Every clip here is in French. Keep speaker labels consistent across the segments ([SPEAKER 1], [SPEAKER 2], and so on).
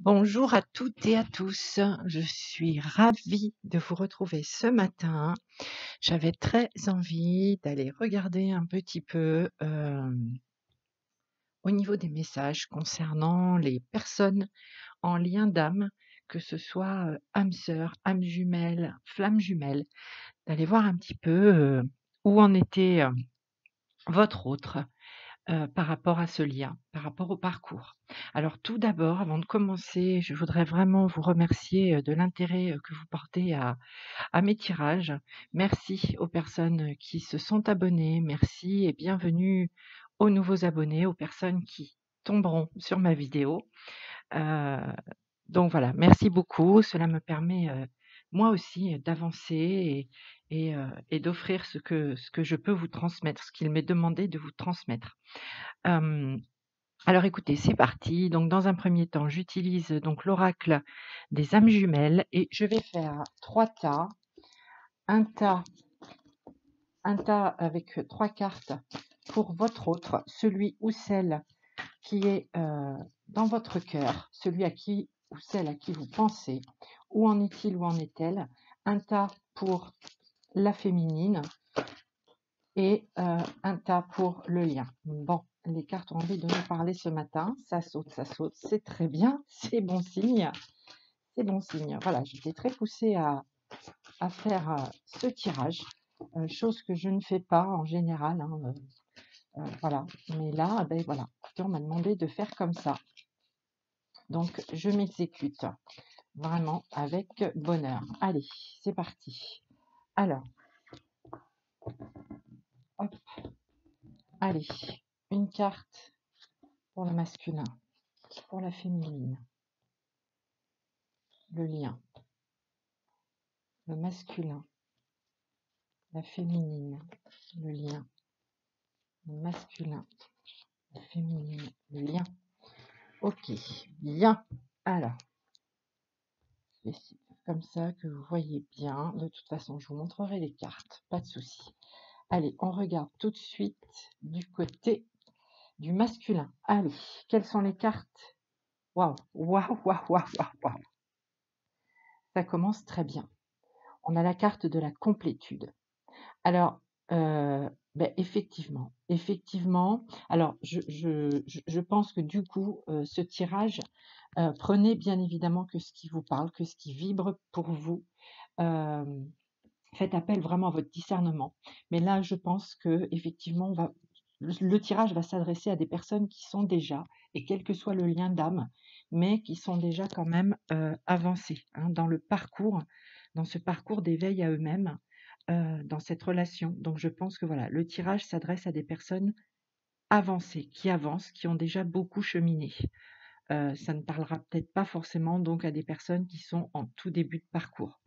[SPEAKER 1] Bonjour à toutes et à tous. Je suis ravie de vous retrouver ce matin. J'avais très envie d'aller regarder un petit peu au niveau des messages concernant les personnes en lien d'âme, que ce soit âme sœur, âme jumelle, flamme jumelle, d'aller voir un petit peu où en était votre autre. Par rapport à ce lien, par rapport au parcours. Alors tout d'abord, avant de commencer, je voudrais vraiment vous remercier de l'intérêt que vous portez à mes tirages. Merci aux personnes qui se sont abonnées, merci et bienvenue aux nouveaux abonnés, aux personnes qui tomberont sur ma vidéo. Euh, donc voilà, merci beaucoup. Cela me permet moi aussi d'avancer et d'offrir ce que je peux vous transmettre, ce qu'il m'est demandé de vous transmettre. Alors écoutez, c'est parti. Donc dans un premier temps, j'utilise donc l'oracle des âmes jumelles et je vais faire 3 tas, un tas, un tas avec 3 cartes pour votre autre, celui ou celle qui est dans votre cœur, celui à qui ou celle à qui vous pensez. Où en est-il, où en est-elle? Un tas pour la féminine et un tas pour le lien. Bon, les cartes ont envie de nous parler ce matin. Ça saute, c'est très bien, c'est bon signe. C'est bon signe. Voilà, j'étais très poussée à faire ce tirage, chose que je ne fais pas en général. Hein, voilà, mais là, ben voilà, écoutez, on m'a demandé de faire comme ça. Donc, je m'exécute vraiment avec bonheur. Allez, c'est parti. Alors, hop, allez, une carte pour le masculin, pour la féminine, le lien, le masculin, la féminine, le lien, le masculin, la féminine, le lien. Ok, bien. Alors, je vais essayer de faire comme ça que vous voyez bien. De toute façon, je vous montrerai les cartes, pas de souci. Allez, on regarde tout de suite du côté du masculin. Allez, quelles sont les cartes? Waouh, waouh, waouh, waouh, waouh, waouh. Ça commence très bien. On a la carte de la complétude. Alors, effectivement, alors je pense que du coup, ce tirage, prenez bien évidemment que ce qui vous parle, que ce qui vibre pour vous. Faites appel vraiment à votre discernement. Mais là, je pense qu'effectivement, le tirage va s'adresser à des personnes qui sont déjà, et quel que soit le lien d'âme, mais qui sont déjà quand même avancées hein, dans le parcours, dans ce parcours d'éveil à eux-mêmes, dans cette relation. Donc je pense que voilà, le tirage s'adresse à des personnes avancées, qui avancent, qui ont déjà beaucoup cheminé. Ça ne parlera peut-être pas forcément donc à des personnes qui sont en tout début de parcours.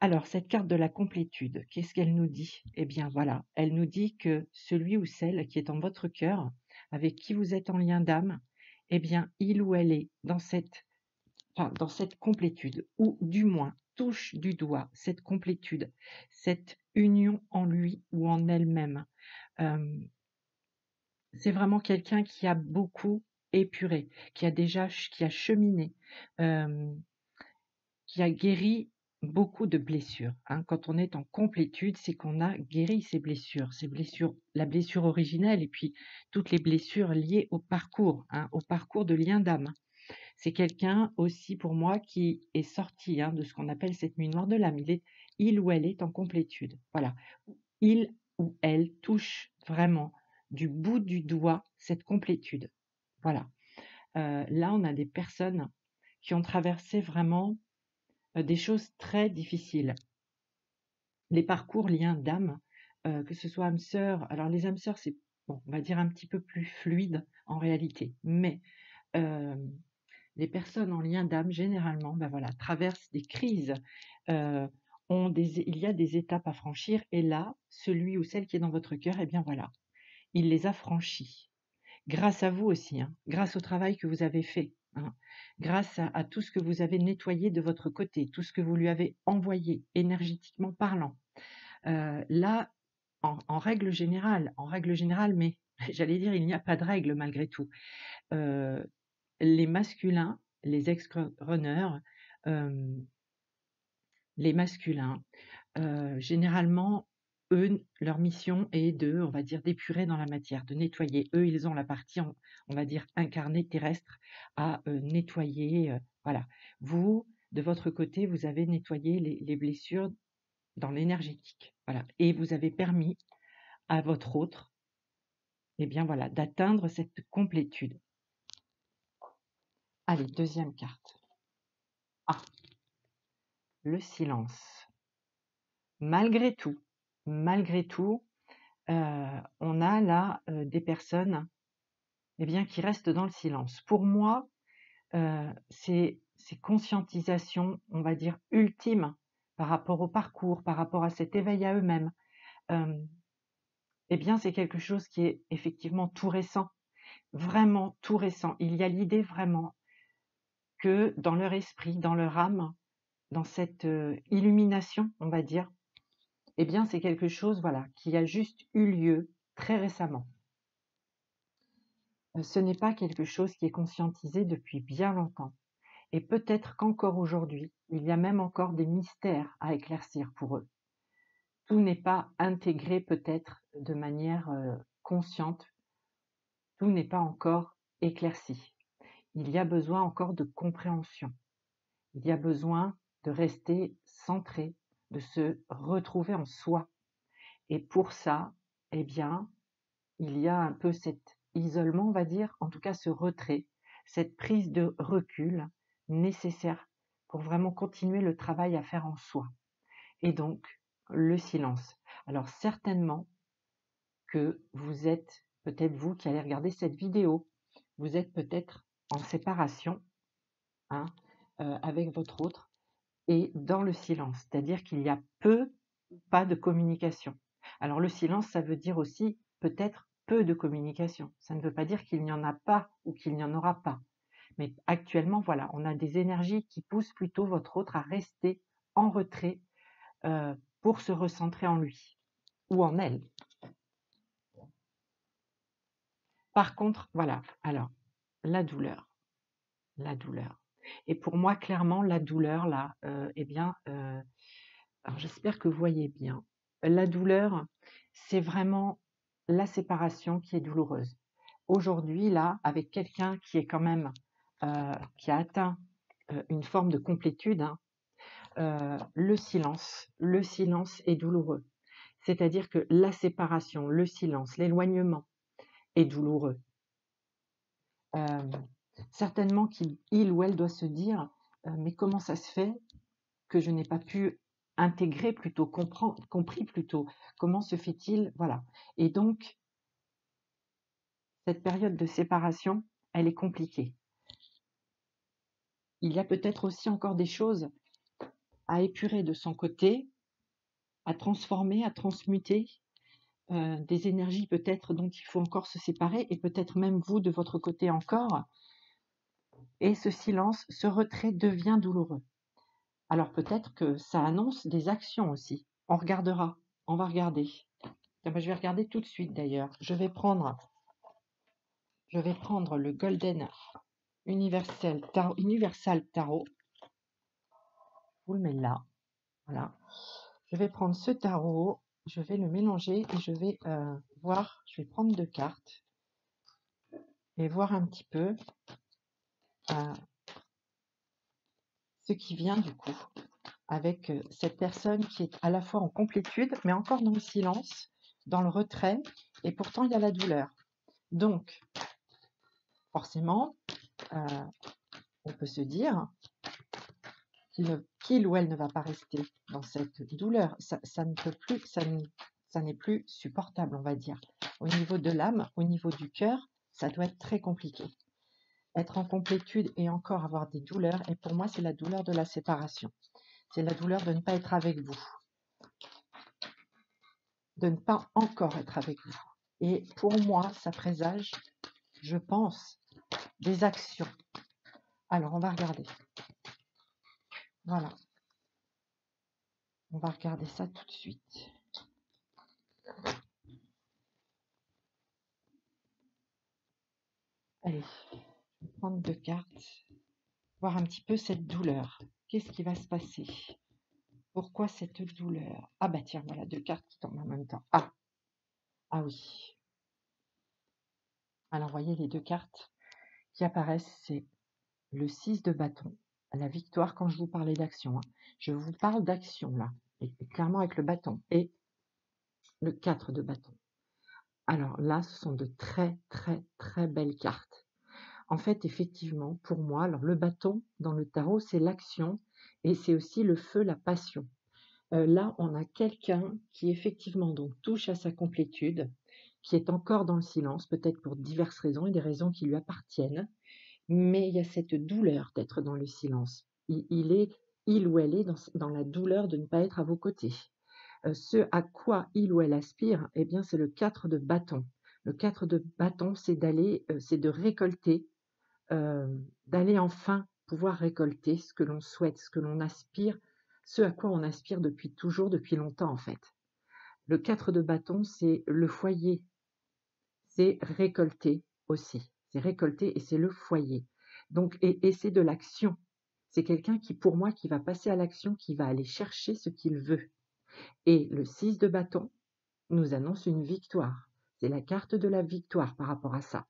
[SPEAKER 1] Alors, cette carte de la complétude, qu'est-ce qu'elle nous dit? Eh bien, voilà, elle nous dit que celui ou celle qui est en votre cœur, avec qui vous êtes en lien d'âme, eh bien, il ou elle est dans dans cette complétude, ou du moins touche du doigt cette complétude, cette union en lui ou en elle-même. C'est vraiment quelqu'un qui a beaucoup épuré, qui a cheminé, euh, qui a guéri beaucoup de blessures. Hein. Quand on est en complétude, c'est qu'on a guéri ces blessures, la blessure originelle et puis toutes les blessures liées au parcours de lien d'âme. C'est quelqu'un aussi pour moi qui est sorti de ce qu'on appelle cette nuit noire de l'âme. Il ou elle est en complétude. Voilà. Il ou elle touche vraiment du bout du doigt cette complétude. Voilà. Là, on a des personnes qui ont traversé vraiment des choses très difficiles. Les parcours liens d'âme, que ce soit âme sœur, alors les âmes sœurs, c'est, bon, on va dire un petit peu plus fluide en réalité, mais les personnes en lien d'âme, généralement, voilà, traversent des crises, il y a des étapes à franchir, et là, celui ou celle qui est dans votre cœur, eh bien voilà, il les a franchis. Grâce à vous aussi, hein, grâce au travail que vous avez fait, hein, grâce à tout ce que vous avez nettoyé de votre côté, tout ce que vous lui avez envoyé énergétiquement parlant. Là, en règle générale, mais j'allais dire, il n'y a pas de règle malgré tout. Les masculins les ex-runners, les masculins. Généralement, eux, leur mission est de, on va dire, d'épurer dans la matière, de nettoyer. Eux, ils ont la partie, on va dire, incarnée terrestre à nettoyer. Voilà. Vous, de votre côté, vous avez nettoyé les blessures dans l'énergétique. Voilà. Et vous avez permis à votre autre, eh bien voilà, d'atteindre cette complétude. Allez, deuxième carte. Ah, le silence. Malgré tout, on a là des personnes eh bien, qui restent dans le silence. Pour moi, ces conscientisations, on va dire, ultimes par rapport au parcours, par rapport à cet éveil à eux-mêmes, eh bien, c'est quelque chose qui est effectivement tout récent, vraiment tout récent. Il y a l'idée vraiment que dans leur esprit, dans leur âme, dans cette illumination, on va dire, eh bien, c'est quelque chose, voilà, qui a juste eu lieu très récemment. Ce n'est pas quelque chose qui est conscientisé depuis bien longtemps. Et peut-être qu'encore aujourd'hui, il y a même encore des mystères à éclaircir pour eux. Tout n'est pas intégré peut-être de manière consciente, tout n'est pas encore éclairci. Il y a besoin encore de compréhension, il y a besoin de rester centré, de se retrouver en soi. Et pour ça, eh bien, il y a un peu cet isolement, on va dire, en tout cas ce retrait, cette prise de recul nécessaire pour vraiment continuer le travail à faire en soi. Et donc, le silence. Alors certainement que vous êtes, peut-être vous qui allez regarder cette vidéo, vous êtes peut-être en séparation hein, avec votre autre et dans le silence, c'est-à-dire qu'il y a peu ou pas de communication. Alors le silence, ça veut dire aussi peut-être peu de communication. Ça ne veut pas dire qu'il n'y en a pas ou qu'il n'y en aura pas. Mais actuellement, voilà, on a des énergies qui poussent plutôt votre autre à rester en retrait pour se recentrer en lui ou en elle. Par contre, voilà, alors, la douleur. Et pour moi, clairement, la douleur, là, eh bien, alors j'espère que vous voyez bien. La douleur, c'est vraiment la séparation qui est douloureuse. Aujourd'hui, là, avec quelqu'un qui est quand même, qui a atteint une forme de complétude, hein, le silence est douloureux. C'est-à-dire que la séparation, le silence, l'éloignement est douloureux. Certainement qu'il ou elle doit se dire mais comment ça se fait que je n'ai pas pu intégrer plutôt, compris plutôt, comment se fait-il, voilà. Et donc, cette période de séparation, elle est compliquée. Il y a peut-être aussi encore des choses à épurer de son côté, à transformer, à transmuter, des énergies peut-être dont il faut encore se séparer, et peut-être même vous de votre côté encore. Et ce silence, ce retrait devient douloureux. Alors peut-être que ça annonce des actions aussi. On regardera, on va regarder. Je vais regarder tout de suite d'ailleurs. Je vais prendre le Golden Universal Tarot. Je vous le mets là. Voilà. Je vais prendre ce tarot, je vais le mélanger et je vais voir. Je vais prendre 2 cartes et voir un petit peu ce qui vient du coup avec cette personne qui est à la fois en complétude, mais encore dans le silence, dans le retrait, et pourtant il y a la douleur. Donc, forcément, on peut se dire qu'il ou elle ne va pas rester dans cette douleur. Ça ne peut plus, ça n'est plus supportable, on va dire. Au niveau de l'âme, au niveau du cœur, ça doit être très compliqué. Être en complétude et encore avoir des douleurs, et pour moi, c'est la douleur de la séparation. C'est la douleur de ne pas être avec vous, de ne pas encore être avec vous. Et pour moi, ça présage, je pense, des actions. Alors, on va regarder. Voilà. On va regarder ça tout de suite. Allez, je vais prendre 2 cartes. voir un petit peu cette douleur. Qu'est-ce qui va se passer? Pourquoi cette douleur? Ah bah tiens, voilà 2 cartes qui tombent en même temps. Ah, ah oui. Alors, voyez les 2 cartes qui apparaissent, c'est le 6 de bâton, la victoire quand je vous parlais d'action, hein. Je vous parle d'action là, et clairement avec le bâton, et le 4 de bâton. Alors là, ce sont de très, très, très belles cartes. En fait, effectivement, pour moi, alors le bâton dans le tarot, c'est l'action et c'est aussi le feu, la passion. Là, on a quelqu'un qui effectivement donc touche à sa complétude, qui est encore dans le silence, peut-être pour diverses raisons et des raisons qui lui appartiennent, mais il y a cette douleur d'être dans le silence. Il ou elle est dans la douleur de ne pas être à vos côtés. Ce à quoi il ou elle aspire, eh bien, c'est le 4 de bâton. Le 4 de bâton, c'est c'est de récolter, d'aller enfin pouvoir récolter ce que l'on souhaite, ce que l'on aspire, ce à quoi on aspire depuis toujours, depuis longtemps en fait. Le 4 de bâton, c'est le foyer, c'est récolter aussi. C'est récolter et c'est le foyer. Donc, et c'est de l'action. C'est quelqu'un qui, pour moi, qui va passer à l'action, qui va aller chercher ce qu'il veut. Et le 6 de bâton nous annonce une victoire. C'est la carte de la victoire par rapport à ça.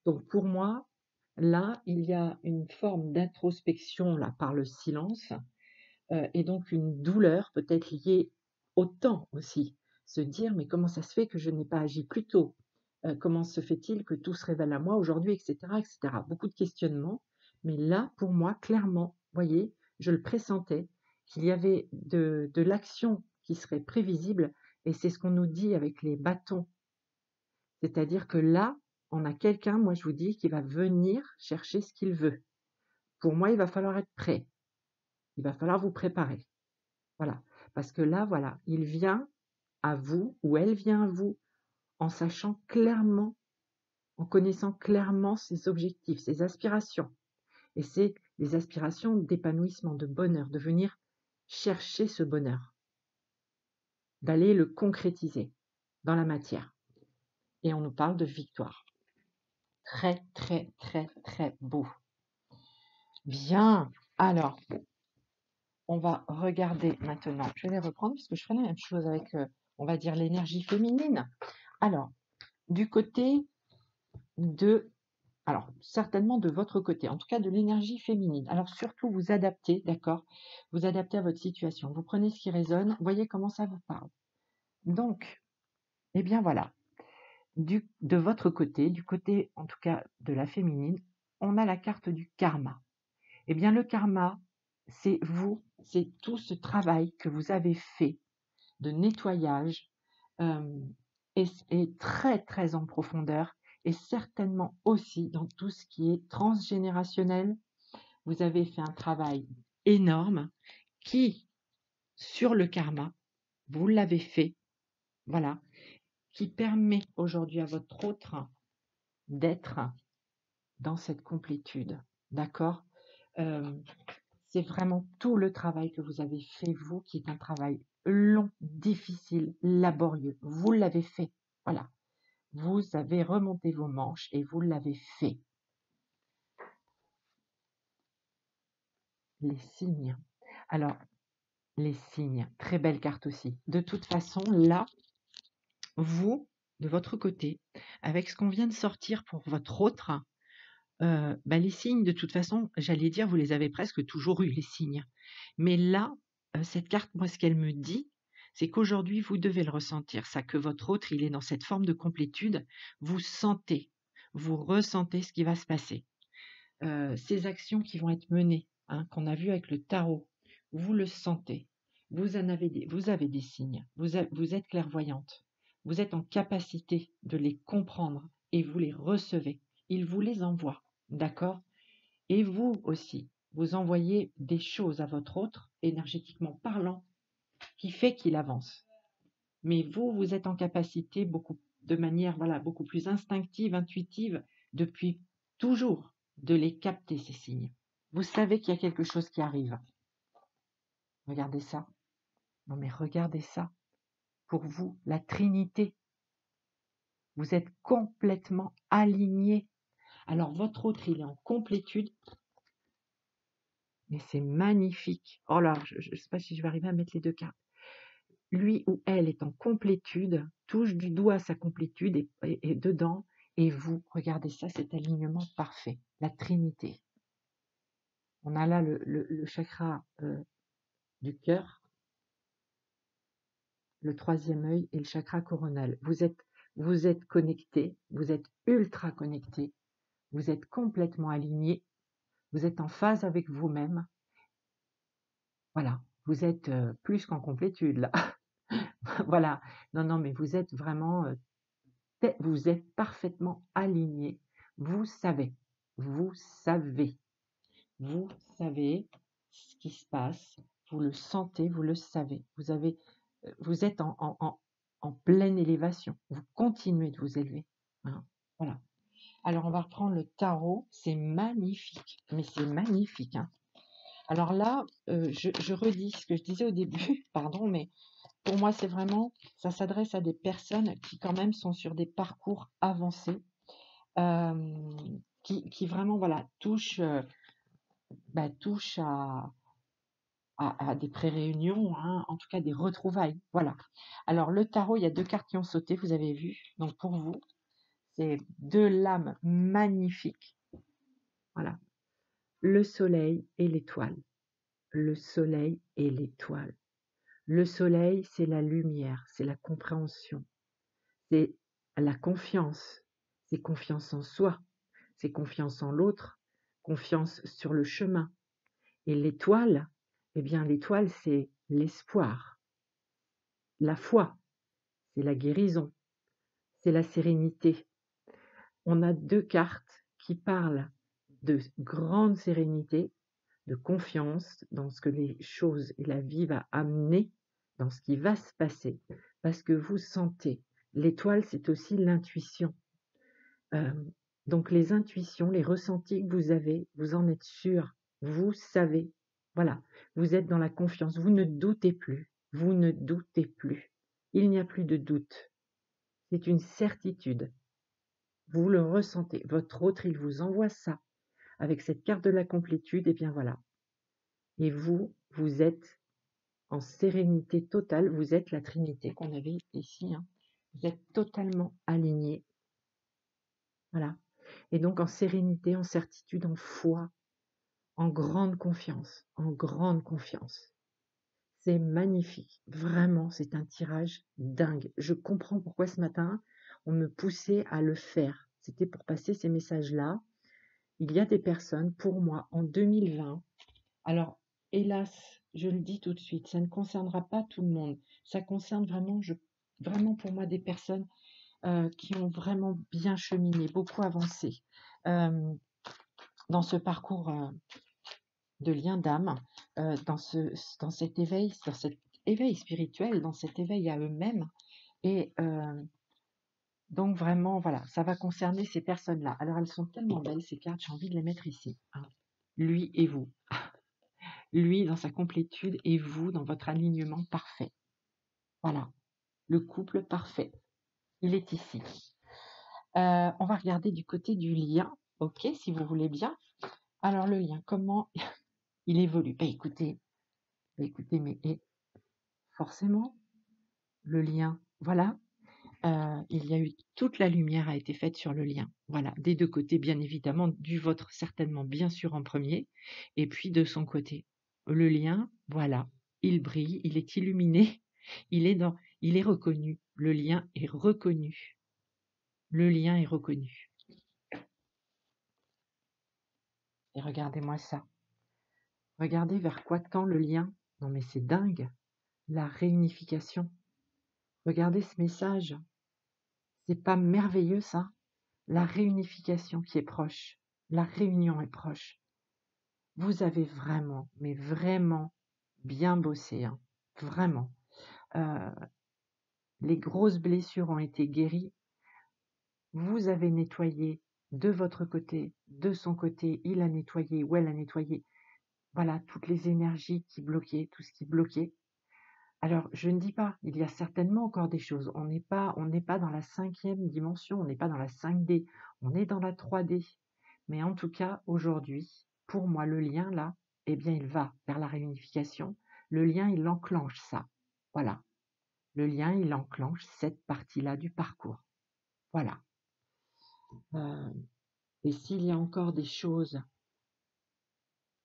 [SPEAKER 1] Donc pour moi, là, il y a une forme d'introspection là par le silence et donc une douleur peut-être liée au temps aussi. Se dire mais comment ça se fait que je n'ai pas agi plus tôt? Comment se fait-il que tout se révèle à moi aujourd'hui, etc., etc. Beaucoup de questionnements, mais là, pour moi, clairement, voyez, je le pressentais, qu'il y avait de l'action qui serait prévisible, et c'est ce qu'on nous dit avec les bâtons. C'est-à-dire que là, on a quelqu'un, moi je vous dis, qui va venir chercher ce qu'il veut. Pour moi, il va falloir être prêt. Il va falloir vous préparer. Voilà. Parce que là, voilà, il vient à vous, ou elle vient à vous, en sachant clairement, en connaissant clairement ses objectifs, ses aspirations. Et c'est les aspirations d'épanouissement, de bonheur, de venir chercher ce bonheur, d'aller le concrétiser dans la matière. Et on nous parle de victoire. Très, très, très, très beau. Bien. Alors, on va regarder maintenant. Je vais les reprendre parce que je ferai la même chose avec, on va dire, l'énergie féminine. Alors, du côté de, alors, certainement de votre côté, en tout cas de l'énergie féminine. Alors, surtout, vous adaptez, d'accord? Vous adaptez à votre situation. Vous prenez ce qui résonne, voyez comment ça vous parle. Donc, eh bien voilà, de votre côté, du côté en tout cas de la féminine, on a la carte du karma. Eh bien, le karma, c'est vous, c'est tout ce travail que vous avez fait de nettoyage et très, très en profondeur et certainement aussi dans tout ce qui est transgénérationnel. Vous avez fait un travail énorme qui, sur le karma, vous l'avez fait, voilà, qui permet aujourd'hui à votre autre d'être dans cette complétude, d'accord? C'est vraiment tout le travail que vous avez fait, vous, qui est un travail long, difficile, laborieux. Vous l'avez fait, voilà. Vous avez remonté vos manches et vous l'avez fait. Les signes. Alors, les signes, très belle carte aussi. De toute façon, là, vous, de votre côté, avec ce qu'on vient de sortir pour votre autre, les signes, de toute façon, j'allais dire, vous les avez presque toujours eus, les signes. Mais là, cette carte, moi, ce qu'elle me dit, c'est qu'aujourd'hui, vous devez le ressentir, ça, que votre autre, il est dans cette forme de complétude. Vous sentez, vous ressentez ce qui va se passer. Ces actions qui vont être menées, hein, qu'on a vues avec le tarot, vous le sentez. Vous avez des signes, vous êtes clairvoyante. Vous êtes en capacité de les comprendre et vous les recevez. Il vous les envoie, d'accord? Et vous aussi, vous envoyez des choses à votre autre, énergétiquement parlant, qui fait qu'il avance. Mais vous, vous êtes en capacité de manière, voilà, beaucoup plus instinctive, intuitive, depuis toujours, de les capter, ces signes. Vous savez qu'il y a quelque chose qui arrive. Regardez ça. Non mais regardez ça. Pour vous, la Trinité. Vous êtes complètement aligné. Alors votre autre, il est en complétude. Mais c'est magnifique. Oh là, je ne sais pas si je vais arriver à mettre les 2 cartes. Lui ou elle est en complétude, touche du doigt sa complétude et dedans, et vous, regardez ça, cet alignement parfait, la Trinité. On a là le chakra du cœur, le 3e œil et le chakra coronal. Vous êtes connecté, vous êtes ultra connecté, vous êtes complètement aligné, vous êtes en phase avec vous-même. Voilà, vous êtes plus qu'en complétude là. Voilà, non, mais vous êtes vraiment, vous êtes parfaitement aligné. Vous savez, vous savez, vous savez ce qui se passe, vous le sentez, vous le savez. Vous êtes en pleine élévation. Vous continuez de vous élever. Hein, voilà. Alors, on va reprendre le tarot. C'est magnifique, mais c'est magnifique. Hein. Alors là, je redis ce que je disais au début, pardon, mais pour moi, c'est vraiment, ça s'adresse à des personnes qui quand même sont sur des parcours avancés, qui vraiment, voilà, touchent à des pré-réunions, hein, en tout cas des retrouvailles. Voilà. Alors, le tarot, il y a 2 cartes qui ont sauté, vous avez vu. Donc, pour vous, c'est 2 lames magnifiques. Voilà. Le soleil et l'étoile. Le soleil et l'étoile. Le soleil, c'est la lumière, c'est la compréhension, c'est la confiance, c'est confiance en soi, c'est confiance en l'autre, confiance sur le chemin. Et l'étoile, eh bien l'étoile, c'est l'espoir, la foi, c'est la guérison, c'est la sérénité. On a 2 cartes qui parlent de grande sérénité, de confiance dans ce que les choses et la vie va amener, dans ce qui va se passer, parce que vous sentez. L'étoile, c'est aussi l'intuition. Donc les intuitions, les ressentis que vous avez, vous en êtes sûr, vous savez. Voilà, vous êtes dans la confiance, vous ne doutez plus, vous ne doutez plus. Il n'y a plus de doute. C'est une certitude. Vous le ressentez. Votre autre, il vous envoie ça. Avec cette carte de la complétude, et bien voilà. Et vous, vous êtes en sérénité totale, vous êtes la Trinité qu'on avait ici. Hein. Vous êtes totalement alignés. Voilà. Et donc en sérénité, en certitude, en foi, en grande confiance, en grande confiance. C'est magnifique. Vraiment, c'est un tirage dingue. Je comprends pourquoi ce matin, on me poussait à le faire. C'était pour passer ces messages-là. Il y a des personnes, pour moi, en 2020, alors, hélas, je le dis tout de suite, ça ne concernera pas tout le monde. Ça concerne vraiment, vraiment pour moi, des personnes qui ont vraiment bien cheminé, beaucoup avancé dans ce parcours de lien d'âme, dans cet éveil spirituel, dans cet éveil à eux-mêmes. Et donc vraiment, voilà, ça va concerner ces personnes-là. Alors, elles sont tellement belles, ces cartes, j'ai envie de les mettre ici. Hein. Lui et vous. Lui dans sa complétude et vous dans votre alignement parfait. Voilà, le couple parfait. Il est ici. On va regarder du côté du lien, ok, si vous voulez bien. Alors le lien, comment il évolue? Écoutez, mais forcément, le lien, voilà, il y a eu toute la lumière a été faite sur le lien. Voilà, des 2 côtés, bien évidemment, du vôtre certainement, bien sûr en premier, et puis de son côté. Le lien, voilà, il brille, il est illuminé, il est reconnu. Le lien est reconnu. Le lien est reconnu. Et regardez-moi ça. Regardez vers quoi tend le lien. Non mais c'est dingue. La réunification. Regardez ce message. C'est pas merveilleux ça? La réunification qui est proche. La réunion est proche. Vous avez vraiment, mais vraiment bien bossé. Hein. Vraiment. Les grosses blessures ont été guéries. Vous avez nettoyé de votre côté, de son côté, il a nettoyé ou elle a nettoyé. Voilà, toutes les énergies qui bloquaient, tout ce qui bloquait. Alors, je ne dis pas, il y a certainement encore des choses. On n'est pas dans la 5e dimension, on n'est pas dans la 5D, on est dans la 3D. Mais en tout cas, aujourd'hui, pour moi, le lien là, eh bien, il va vers la réunification. Le lien, il enclenche ça. Voilà. Le lien, il enclenche cette partie-là du parcours. Voilà. Et s'il y a encore des choses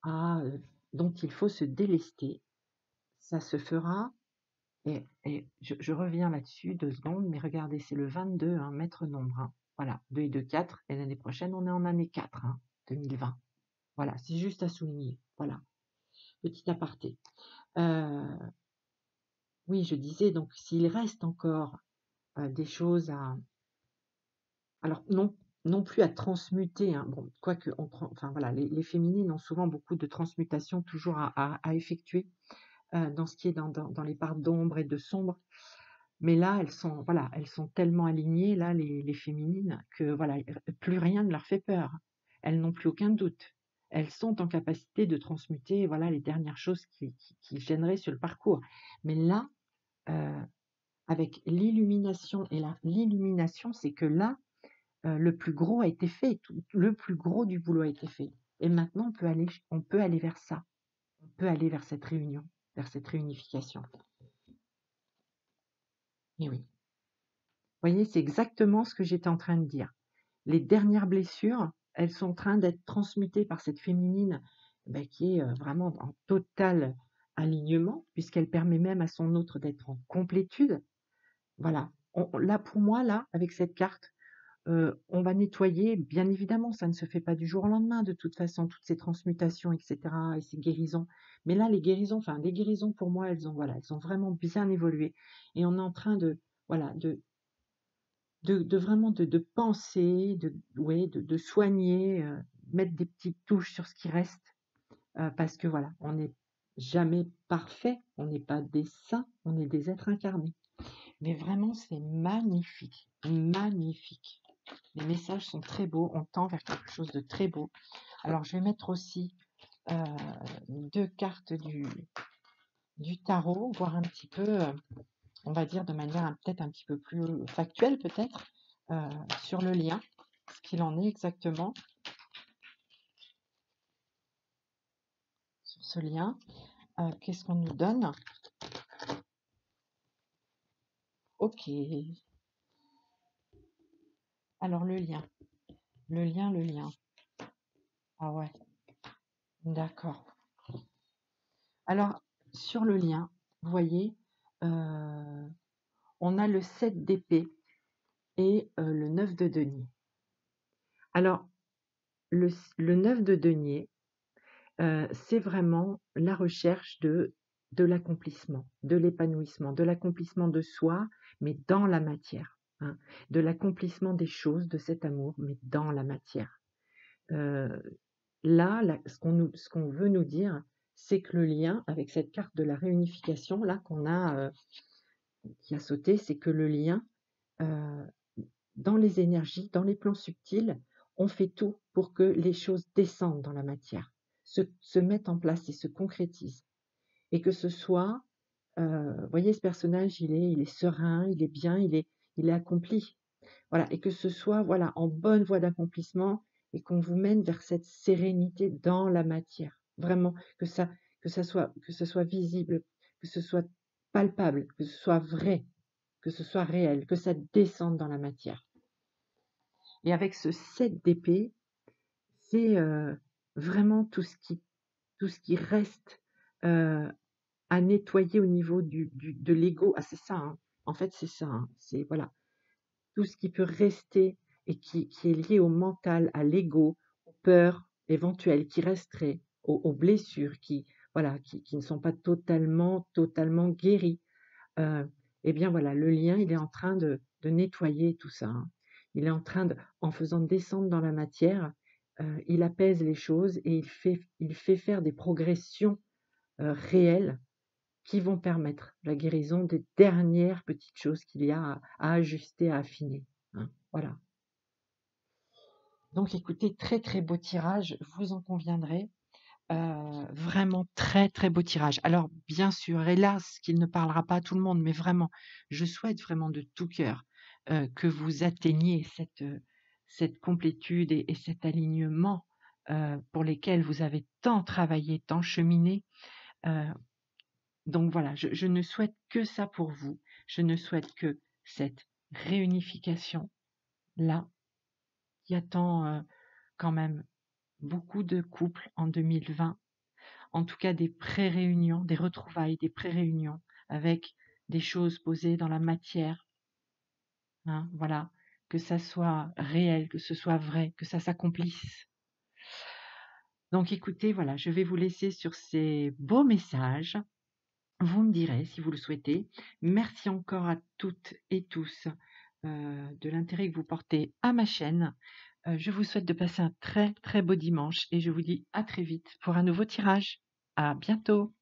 [SPEAKER 1] dont il faut se délester, ça se fera. Et je reviens là-dessus 2 secondes, mais regardez, c'est le 22, hein, maître nombre. Hein. Voilà, 2 et 2, 4. Et l'année prochaine, on est en année 4, hein, 2020. Voilà, c'est juste à souligner. Voilà, petit aparté. Oui, je disais, donc, s'il reste encore des choses à... Alors, non plus à transmuter, hein, bon, quoique, enfin voilà, les féminines ont souvent beaucoup de transmutation toujours à effectuer dans ce qui est dans les parts d'ombre et de sombre. Mais là, elles sont tellement alignées, là, les féminines, que voilà, plus rien ne leur fait peur. Elles n'ont plus aucun doute. Elles sont en capacité de transmuter, voilà, les dernières choses qui gêneraient sur le parcours. Mais là, avec l'illumination, l'illumination, c'est que là, le plus gros a été fait, le plus gros du boulot a été fait. Et maintenant, on peut aller vers ça. On peut aller vers cette réunion, vers cette réunification. Et oui. Vous voyez, c'est exactement ce que j'étais en train de dire. Les dernières blessures, elles sont en train d'être transmutées par cette féminine qui est vraiment en total alignement, puisqu'elle permet même à son autre d'être en complétude. Voilà. Là, pour moi, là, avec cette carte, on va nettoyer. Bien évidemment, ça ne se fait pas du jour au lendemain, de toute façon, toutes ces transmutations, etc., et ces guérisons. Mais là, les guérisons pour moi, elles ont vraiment bien évolué. Et on est en train de vraiment de penser, de soigner, mettre des petites touches sur ce qui reste, parce que voilà, on n'est jamais parfait, on n'est pas des saints, on est des êtres incarnés. Mais vraiment, c'est magnifique, magnifique. Les messages sont très beaux, on tend vers quelque chose de très beau. Alors, je vais mettre aussi 2 cartes du tarot, voir un petit peu, on va dire de manière peut-être un petit peu plus factuelle peut-être, sur le lien, ce qu'il en est exactement sur ce lien. Qu'est-ce qu'on nous donne? Ok. Alors le lien. Le lien. Ah ouais. D'accord. Alors, sur le lien, vous voyez, on a le 7 d'épée et le 9 de denier. Alors, le 9 de denier, c'est vraiment la recherche de l'accomplissement, de l'épanouissement, de l'accomplissement de soi, mais dans la matière, hein, de l'accomplissement des choses, de cet amour, mais dans la matière. Là, ce qu'on veut nous dire, c'est que le lien avec cette carte de la réunification, là, qui a sauté, c'est que le lien, dans les énergies, dans les plans subtils, on fait tout pour que les choses descendent dans la matière, se mettent en place et se concrétisent. Et que ce soit, vous voyez, ce personnage, il est serein, il est bien, il est accompli. Voilà, et que ce soit voilà, en bonne voie d'accomplissement et qu'on vous mène vers cette sérénité dans la matière. Vraiment, que ça soit visible, que ce soit palpable, que ce soit vrai, que ce soit réel, que ça descende dans la matière. Et avec ce 7 d'épée, c'est vraiment tout ce qui reste à nettoyer au niveau de l'ego. Ah, c'est ça, hein. En fait, c'est ça, hein. C'est voilà, tout ce qui peut rester et qui est lié au mental, à l'ego, aux peurs éventuelles qui resteraient, aux blessures qui ne sont pas totalement guéries. Eh bien voilà, le lien, il est en train de nettoyer tout ça, hein. Il est en train en faisant descendre dans la matière, il apaise les choses et il fait faire des progressions réelles qui vont permettre la guérison des dernières petites choses qu'il y a à ajuster, à affiner, hein. Voilà. Donc écoutez, très très beau tirage, vous en conviendrez. Vraiment très très beau tirage. Alors bien sûr, hélas, qu'il ne parlera pas à tout le monde, mais vraiment, je souhaite vraiment de tout cœur que vous atteigniez cette complétude et cet alignement pour lesquels vous avez tant travaillé, tant cheminé. Donc voilà, je ne souhaite que ça pour vous. Je ne souhaite que cette réunification-là qui attend quand même beaucoup de couples en 2020. En tout cas, des pré-réunions, des retrouvailles, des pré-réunions avec des choses posées dans la matière. Hein, voilà, que ça soit réel, que ce soit vrai, que ça s'accomplisse. Donc écoutez, voilà, je vais vous laisser sur ces beaux messages. Vous me direz si vous le souhaitez. Merci encore à toutes et tous de l'intérêt que vous portez à ma chaîne. Je vous souhaite de passer un très très beau dimanche et je vous dis à très vite pour un nouveau tirage. À bientôt.